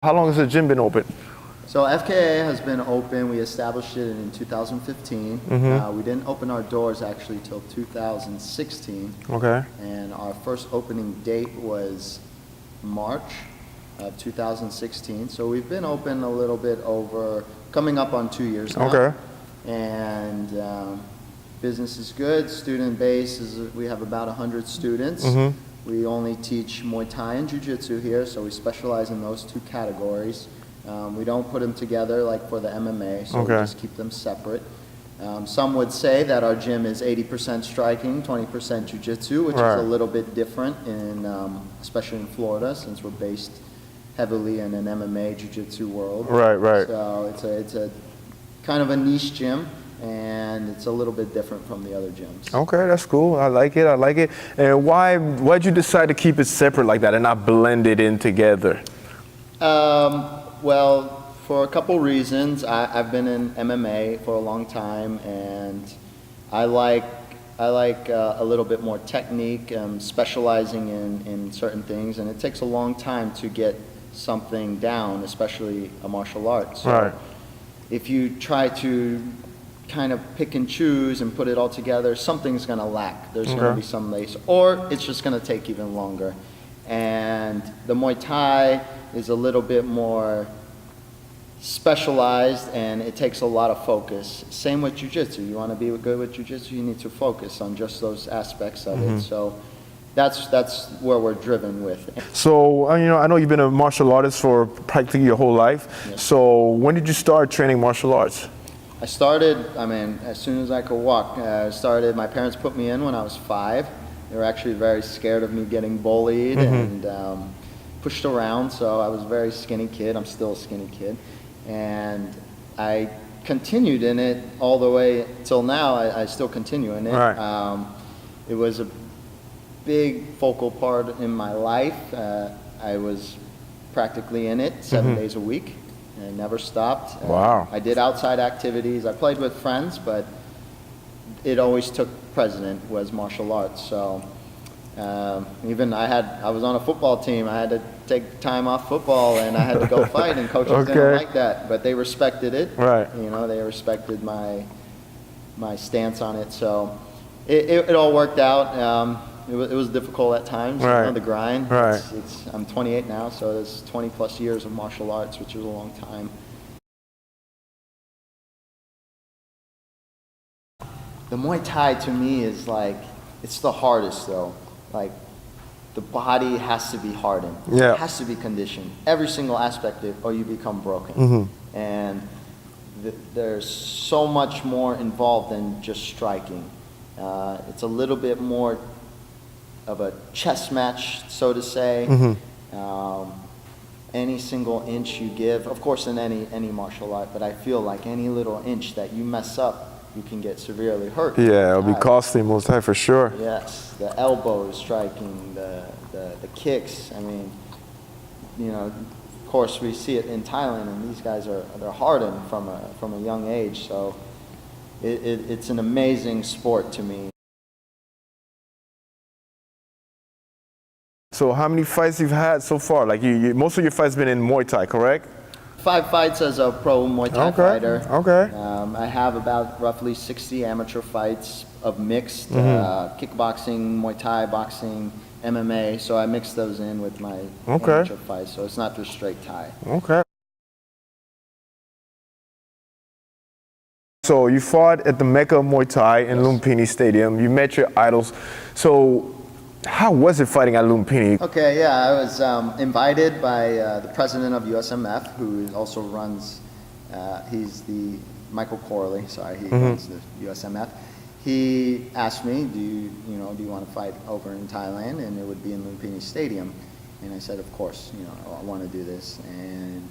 How long has the gym been open? So FKA has been open. We established it in 2015. We didn't open our doors actually till 2016. Okay. And our first opening date was March of 2016. So we've been open a little bit over, coming up on 2 years now. Okay. And business is good. Student base is, we have about 100 students. We only teach Muay Thai and Jiu-Jitsu here, so we specialize in those two categories. We don't put them together like for the MMA, so we just keep them separate. Some would say that our gym is 80% striking, 20% Jiu-Jitsu, which is a little bit different, in, especially in Florida, since we're based heavily in an MMA Jiu-Jitsu world. Right. So it's a kind of a niche gym, and it's a little bit different from the other gyms. Okay, that's cool. I like it. And why'd you decide to keep it separate like that and not blend it in together? Well, for a couple reasons. I've been in MMA for a long time, and I like a little bit more technique, specializing in certain things, and it takes a long time to get something down, especially a martial art. So if you try to kind of pick and choose and put it all together, something's going to lack. There's going to be some lace, or it's just going to take even longer. And the Muay Thai is a little bit more specialized, and it takes a lot of focus. Same with Jiu-Jitsu. You want to be good with Jiu-Jitsu, you need to focus on just those aspects of it. So that's where we're driven with. So, I know you've been a martial artist for practically your whole life. Yes. So when did you start training martial arts? I started, as soon as I could walk. My parents put me in when I was 5. They were actually very scared of me getting bullied and pushed around, so I was a very skinny kid. I'm still a skinny kid. And I continued in it all the way till now. I still continue in it. It was a big focal part in my life. I was practically in it 7 days a week. I never stopped. Wow. I did outside activities. I played with friends, but it always took precedent was martial arts. So even I was on a football team. I had to take time off football, and I had to go fight, and coaches didn't like that, but they respected it. They respected my stance on it. So it all worked out. It was difficult at times, the grind. I'm 28 now, so it's 20 plus years of martial arts, which is a long time. The Muay Thai to me is like, it's the hardest though. Like, the body has to be hardened. It has to be conditioned. Every single aspect of it, or you become broken. And there's so much more involved than just striking. It's a little bit more of a chess match, so to say. Any single inch you give, of course in any martial art, but I feel like any little inch that you mess up, you can get severely hurt. Yeah, it'll be costly most time for sure. Yes, the elbows striking, the kicks. Of course we see it in Thailand, and these guys they're hardened from a young age. So it's an amazing sport to me. So how many fights you've had so far? Like most of your fights been in Muay Thai, correct? 5 fights as a pro Muay Thai fighter. Okay. I have about roughly 60 amateur fights of mixed kickboxing, Muay Thai, boxing, MMA. So I mix those in with my amateur fights. So it's not just straight Thai. Okay. So you fought at the Mecca Muay Thai in Lumpini Stadium. You met your idols. So how was it fighting at Lumpini? Okay, I was invited by the president of USMF, who also runs, he's the Michael Corley, he runs the USMF. He asked me, do you want to fight over in Thailand? And it would be in Lumpini Stadium. And I said, of course, I want to do this. And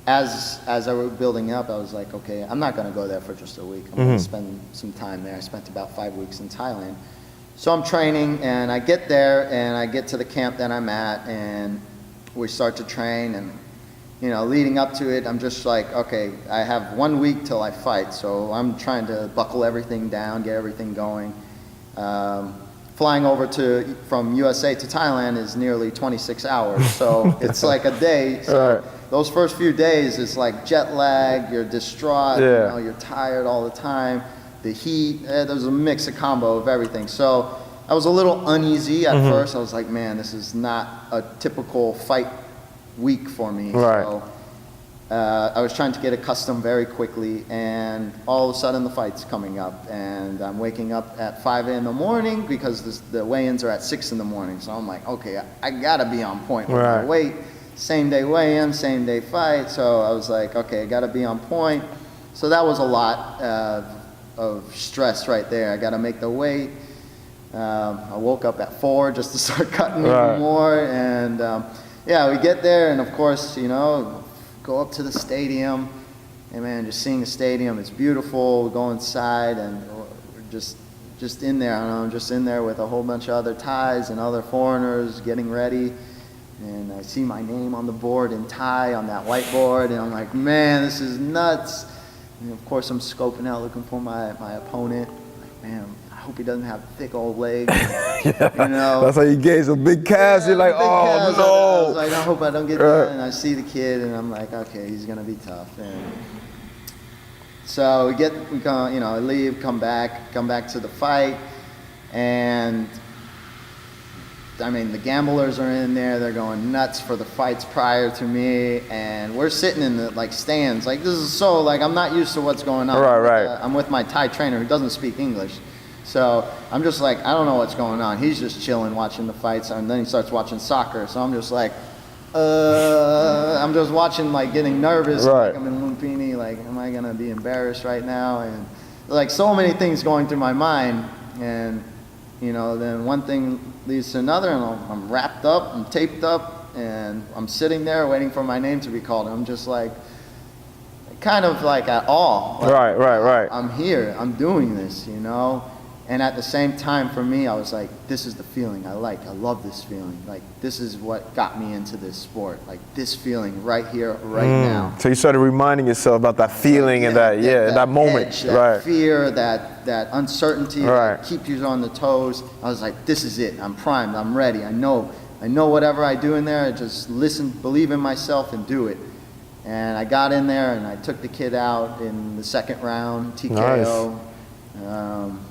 as I was building up, I was like, okay, I'm not going to go there for just a week. I'm going to spend some time there. I spent about 5 weeks in Thailand. So I'm training, and I get there, and I get to the camp that I'm at, and we start to train, and leading up to it, I'm just like, okay, I have 1 week till I fight, so I'm trying to buckle everything down, get everything going. flying over from USA to Thailand is nearly 26 hours. So it's like a day. So those first few days, it's like jet lag, you're distraught, you're tired all the time. The heat, there's a mix, a combo of everything. So I was a little uneasy at first. I was like, man, this is not a typical fight week for me. Right. So I was trying to get accustomed very quickly, and all of a sudden the fight's coming up, and I'm waking up at 5 in the morning because the weigh-ins are at 6 in the morning. So I'm like, okay, I gotta be on point with my weight. Same day weigh-in, same day fight. So I was like, okay, I gotta be on point. So that was a lot of stress right there. I gotta make the weight. I woke up at 4 just to start cutting even more, and yeah, we get there, and of course, go up to the stadium, and man, just seeing the stadium, it's beautiful. We go inside, and we're just in there. I don't know, I'm just in there with a whole bunch of other Thais and other foreigners getting ready, and I see my name on the board in Thai on that whiteboard, and I'm like, man, this is nuts. And of course, I'm scoping out, looking for my opponent. Like, man, I hope he doesn't have thick old legs. That's how you gauge a big calves. You're like, oh no. I was like, I hope I don't get that. And I see the kid, and I'm like, okay, he's gonna be tough. And so I leave, come back to the fight, and I mean, the gamblers are in there. They're going nuts for the fights prior to me, and we're sitting in the stands. Like, this is so I'm not used to what's going on. I'm with my Thai trainer who doesn't speak English. So I'm just like, I don't know what's going on. He's just chilling, watching the fights, and then he starts watching soccer. So I'm just like, I'm just watching, getting nervous. Like I'm in Lumpini, am I gonna be embarrassed right now? And so many things going through my mind, and then one thing leads to another, and I'm wrapped up, I'm taped up, and I'm sitting there waiting for my name to be called. And I'm just kind of at awe. Right. I'm here, I'm doing this, And at the same time, for me, I was like, this is the feeling I like. I love this feeling. This is what got me into this sport. This feeling right here, right now. So you started reminding yourself about that feeling and that moment. Edge, that fear, that uncertainty that keeps you on the toes. I was like, this is it. I'm primed. I'm ready. I know whatever I do in there, I just listen, believe in myself, and do it. And I got in there, and I took the kid out in the second round, TKO. Nice.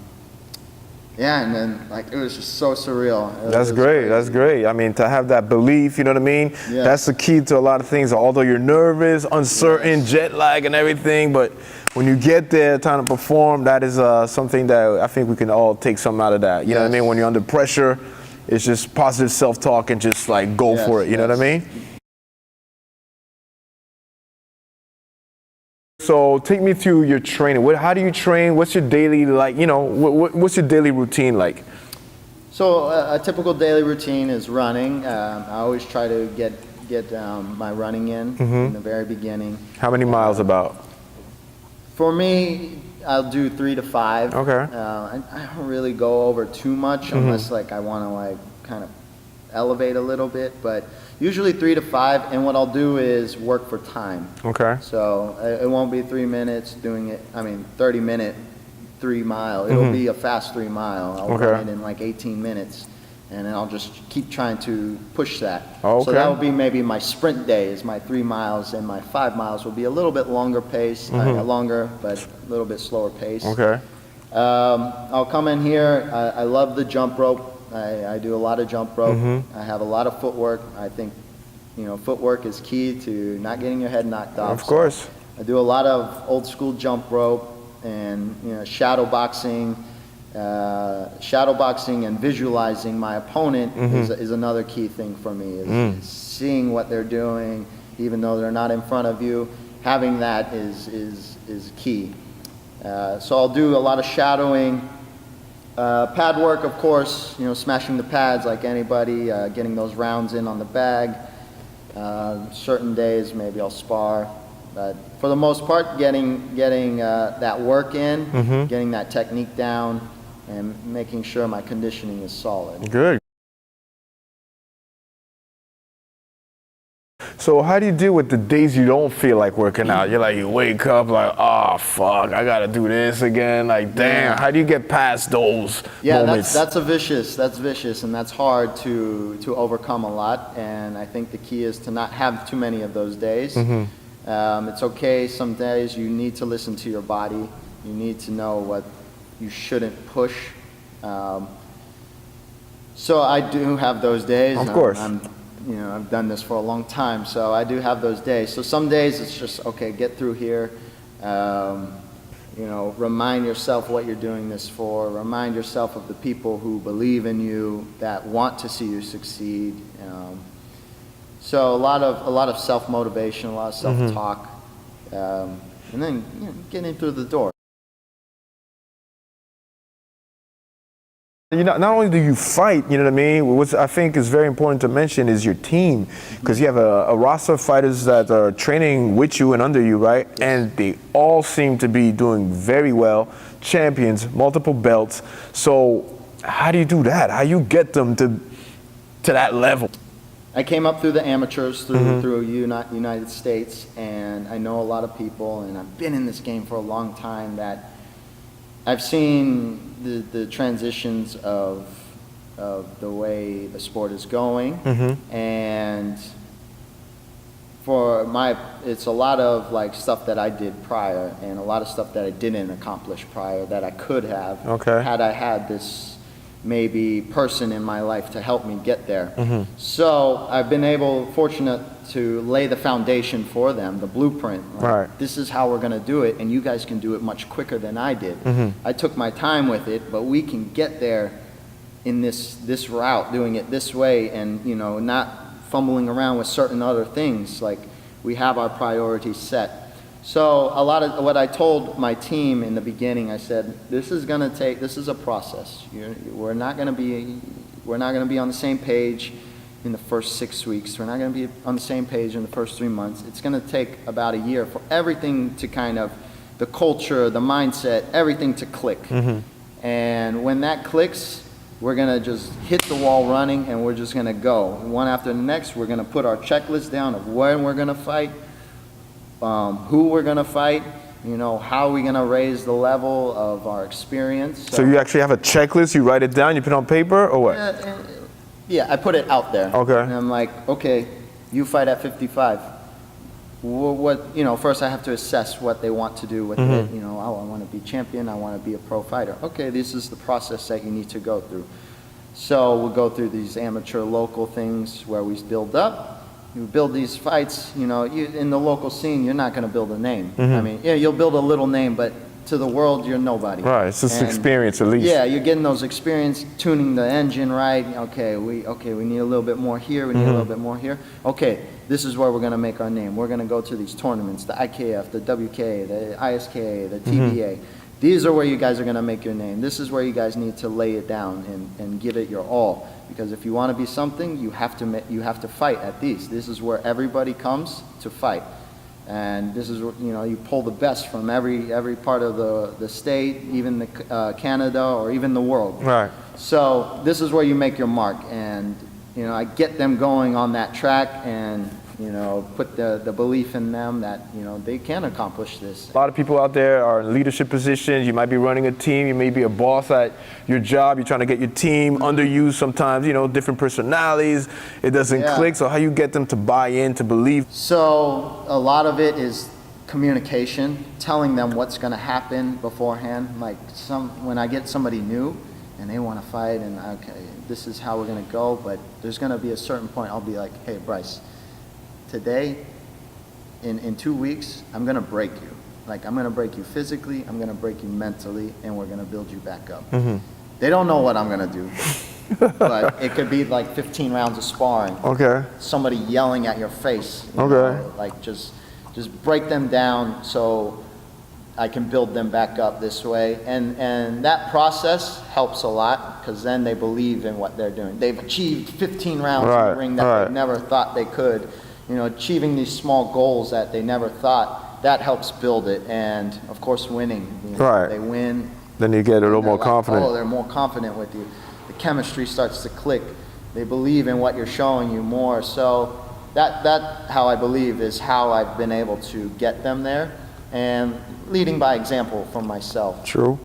Yeah, and then it was just so surreal. That's great. That's great. I mean, to have that belief, you know what I mean? Yeah. That's the key to a lot of things. Although you're nervous, uncertain, jet lag and everything, but when you get there trying to perform, that is something that I think we can all take something out of that. You know what I mean? When you're under pressure, it's just positive self-talk and just go for it. You know what I mean? So take me through your training. How do you train? What's your daily what's your daily routine like? So a typical daily routine is running. I always try to get my running in the very beginning. How many miles about? For me, I'll do 3 to 5. Okay. I don't really go over too much unless I want to kind of elevate a little bit, but usually 3 to 5. And what I'll do is work for time. Okay. So it won't be 3 minutes doing it. 30-minute 3 mile. It'll be a fast 3 mile. I'll run it in 18 minutes, and then I'll just keep trying to push that. Okay. So that will be maybe my sprint day is my 3 miles, and my 5 miles will be a little bit longer pace, longer, but a little bit slower pace. Okay. I'll come in here. I love the jump rope. I do a lot of jump rope. I have a lot of footwork. I think, footwork is key to not getting your head knocked off. Of course. So I do a lot of old school jump rope and shadow boxing. Shadow boxing and visualizing my opponent is another key thing for me. Is seeing what they're doing, even though they're not in front of you. Having that is key. So I'll do a lot of shadowing. Pad work, of course, smashing the pads like anybody, getting those rounds in on the bag. Certain days, maybe I'll spar. But for the most part, getting that work in, getting that technique down, and making sure my conditioning is solid. Good. So how do you deal with the days you don't feel like working out? You're like, you wake up like, oh fuck, I gotta do this again. Like, damn, how do you get past those moments? That's vicious, and that's hard to overcome a lot. And I think the key is to not have too many of those days. It's okay. Some days you need to listen to your body. You need to know what you shouldn't push. So I do have those days. Of course. I've done this for a long time, so I do have those days. So some days it's just, okay, get through here. Remind yourself what you're doing this for. Remind yourself of the people who believe in you, that want to see you succeed. So a lot of self-motivation, a lot of self-talk, and then getting through the door. Not only do you fight, you know what I mean, what I think is very important to mention is your team, because you have a roster of fighters that are training with you and under you, right? Yes. And they all seem to be doing very well, champions, multiple belts. So how do you do that? How do you get them to that level? I came up through the amateurs, through United States, and I know a lot of people, and I've been in this game for a long time, that I've seen the transitions of the way the sport is going, and it's a lot of like stuff that I did prior, and a lot of stuff that I didn't accomplish prior that I could have, had I had this maybe person in my life to help me get there. So I've been fortunate to lay the foundation for them, the blueprint. Like, this is how we're going to do it, and you guys can do it much quicker than I did. I took my time with it, but we can get there in this route, doing it this way, and not fumbling around with certain other things. Like, we have our priorities set. So a lot of what I told my team in the beginning, I said, this is a process. We're not going to be on the same page in the first 6 weeks. We're not going to be on the same page in the first 3 months. It's going to take about a year for everything to kind of, the culture, the mindset, everything to click. And when that clicks, we're going to just hit the wall running, and we're just going to go. One after the next, we're going to put our checklist down of when we're going to fight, who we're going to fight, how are we going to raise the level of our experience. So you actually have a checklist, you write it down, you put it on paper, or what? Yeah, I put it out there. Okay. And I'm like, okay, you fight at 55. First I have to assess what they want to do with it. I want to be champion, I want to be a pro fighter. Okay, this is the process that you need to go through. So we'll go through these amateur local things where we build up. You build these fights, in the local scene, you're not going to build a name. I mean, you'll build a little name, but to the world, you're nobody. Right, it's just experience at least. Yeah, you're getting those experience, tuning the engine right. Okay, we need a little bit more here, we need a little bit more here. Okay, this is where we're going to make our name. We're going to go to these tournaments, the IKF, the WK, the ISK, the TBA. These are where you guys are going to make your name. This is where you guys need to lay it down and give it your all. Because if you want to be something, you have to fight at these. This is where everybody comes to fight. And this is, you pull the best from every part of the state, even the Canada, or even the world. Right. So this is where you make your mark. And, I get them going on that track, and, put the belief in them that, they can accomplish this. A lot of people out there are in leadership positions. You might be running a team. You may be a boss at your job. You're trying to get your team under you sometimes, different personalities. It doesn't click. So how you get them to buy in, to believe? So a lot of it is communication, telling them what's going to happen beforehand. Like when I get somebody new and they want to fight, and okay, this is how we're going to go, but there's going to be a certain point I'll be like, hey, Bryce, today, in 2 weeks, I'm going to break you. Like, I'm going to break you physically, I'm going to break you mentally, and we're going to build you back up. They don't know what I'm going to do, but it could be like 15 rounds of sparring. Okay. Somebody yelling at your face. Like, just break them down so I can build them back up this way. And that process helps a lot, because then they believe in what they're doing. They've achieved 15 rounds in the ring that they never thought they could. Achieving these small goals that they never thought, that helps build it. And of course, winning. They win. Then you get a little more confident. Oh, they're more confident with you. The chemistry starts to click. They believe in what you're showing you more. So that how I believe is how I've been able to get them there, and leading by example from myself. True.